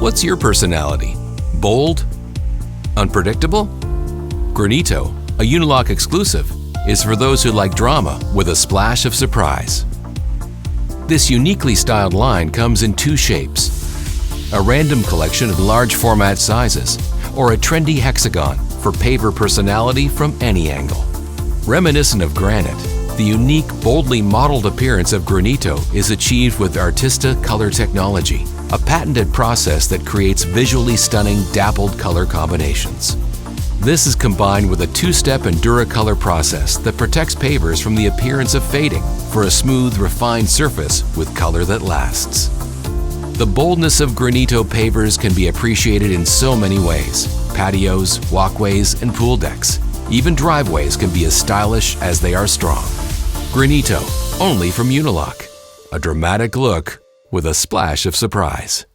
What's your personality? Bold? Unpredictable? Granito, a Unilock exclusive, is for those who like drama with a splash of surprise. This uniquely styled line comes in two shapes: a random collection of large format sizes, or a trendy hexagon for paver personality from any angle. Reminiscent of granite, the unique, boldly modeled appearance of Granito is achieved with Artista color technology, a patented process that creates visually stunning, dappled color combinations. This is combined with a two-step Endura-Color process that protects pavers from the appearance of fading for a smooth, refined surface with color that lasts. The boldness of Granito pavers can be appreciated in so many ways: patios, walkways, and pool decks. Even driveways can be as stylish as they are strong. Granito, only from Unilock. A dramatic look with a splash of surprise.